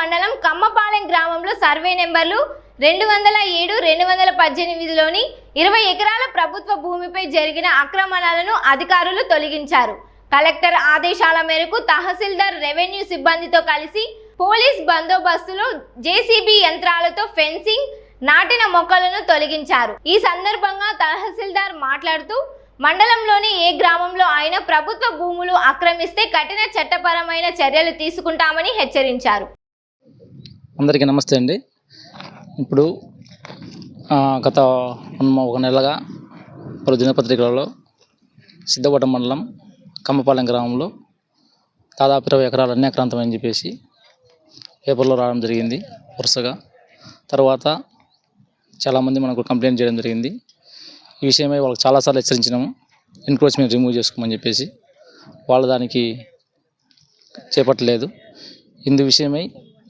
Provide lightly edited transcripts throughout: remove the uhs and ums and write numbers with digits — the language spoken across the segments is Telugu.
మండలం కమ్మపాలెం గ్రామంలో సర్వే నెంబర్లు 207, 218లోని 20 ఎకరాల ప్రభుత్వ భూమిపై జరిగిన ఆక్రమణలను అధికారులు తొలగించారు. కలెక్టర్ ఆదేశాల మేరకు తహసీల్దార్ రెవెన్యూ సిబ్బందితో కలిసి పోలీస్ బందోబస్తులో జేసీబీ యంత్రాలతో ఫెన్సింగ్, నాటిన మొక్కలను తొలగించారు. ఈ సందర్భంగా తహసీల్దార్ మాట్లాడుతూ మండలంలోని ఏ గ్రామంలో అయినా ప్రభుత్వ భూములు ఆక్రమిస్తే కఠిన చట్టపరమైన చర్యలు తీసుకుంటామని హెచ్చరించారు. అందరికీ నమస్తే అండి. ఇప్పుడు గత ఒక నెలగా పలు దినపత్రికలలో సిద్ధవటం మండలం కమ్మపాలెం గ్రామంలో దాదాపు 20 ఎకరాలు అన్యాక్రాంతమని చెప్పేసి పేపర్లో రావడం జరిగింది వరుసగా. తర్వాత చాలామంది మనకు కంప్లైంట్ చేయడం జరిగింది. ఈ విషయమై వాళ్ళకి చాలాసార్లు హెచ్చరించినాము, ఎన్క్రోచ్మెంట్ రిమూవ్ చేసుకోమని చెప్పేసి. వాళ్ళు దానికి చేపట్టలేదు. ఇందు విషయమై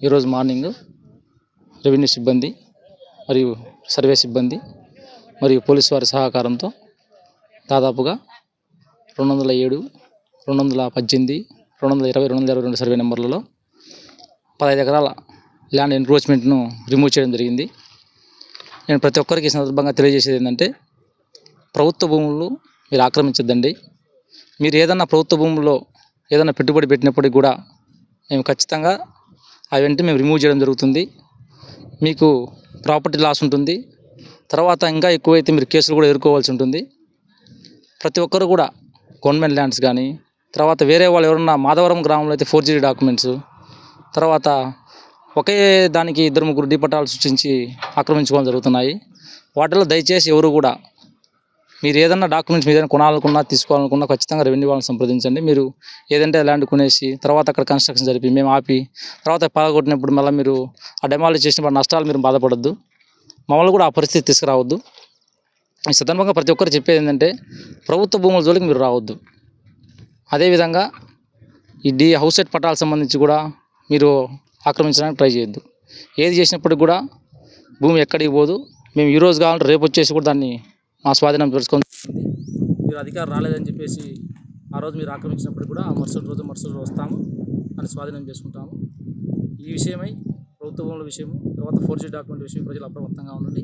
ఈరోజు మార్నింగ్ రెవెన్యూ సిబ్బంది మరియు సర్వే సిబ్బంది మరియు పోలీసు వారి సహకారంతో దాదాపుగా 207, 218, 220, 222 సర్వే నెంబర్లలో 15 ఎకరాల ల్యాండ్ ఎన్క్రోచ్మెంట్ను రిమూవ్ చేయడం జరిగింది. నేను ప్రతి ఒక్కరికి ఈ సందర్భంగా తెలియజేసేది ఏంటంటే, ప్రభుత్వ భూములు మీరు ఆక్రమించద్దండి. మీరు ఏదన్నా ప్రభుత్వ భూముల్లో ఏదైనా పెట్టుబడి పెట్టినప్పటికి కూడా మేము ఖచ్చితంగా అవన్నీ మేము రిమూవ్ చేయడం జరుగుతుంది. మీకు ప్రాపర్టీ లాస్ ఉంటుంది. తర్వాత ఇంకా ఎక్కువైతే మీరు కేసులు కూడా ఎదుర్కోవాల్సి ఉంటుంది. ప్రతి ఒక్కరు కూడా గవర్నమెంట్ ల్యాండ్స్ కానీ, తర్వాత వేరే వాళ్ళు ఎవరన్నా మాధవరం గ్రామంలో అయితే 4G డాక్యుమెంట్స్, తర్వాత ఒకే దానికి 2-3 డీ పట్టాలు సృష్టించి ఆక్రమించుకోవడం జరుగుతున్నాయి. వాటిలో దయచేసి ఎవరు కూడా మీరు ఏదన్నా డాక్యుమెంట్స్ మీద కొనాలనుకున్నా తీసుకోవాలనుకున్నా ఖచ్చితంగా రెవెన్యూ వాళ్ళని సంప్రదించండి. మీరు ఏదంటే ల్యాండ్ కొనేసి తర్వాత అక్కడ కన్స్ట్రక్షన్ జరిపి మేము ఆపి తర్వాత పగలగొట్టినప్పుడు మళ్ళీ మీరు ఆ డెమాలిష్ చేసినప్పుడు నష్టాలు మీరు బాధపడద్దు. మమ్మల్ని కూడా ఆ పరిస్థితి తీసుకురావద్దు. ఈ సందర్భంగా ప్రతి ఒక్కరు చెప్పేది ఏంటంటే, ప్రభుత్వ భూముల జోలికి మీరు రావద్దు. అదేవిధంగా ఈ హౌస్ సైట్ పట్టాలకు సంబంధించి కూడా మీరు ఆక్రమించడానికి ట్రై చేయొద్దు. ఏది చేసినప్పటికి కూడా భూమి ఎక్కడికి పోదు. మేము ఈరోజు కావాలంటే రేపు వచ్చేసి కూడా దాన్ని మా స్వాధీనం తెలుసుకొని, మీరు అధికారం రాలేదని చెప్పేసి ఆ రోజు మీరు ఆక్రమించినప్పుడు కూడా మరుసటి రోజు వస్తాము అని స్వాధీనం చేసుకుంటాము. ఈ విషయమై ప్రభుత్వ భూముల విషయము, తర్వాత 4G డాక్యుమెంట్ విషయం ప్రజలు అప్రమత్తంగా ఉండండి.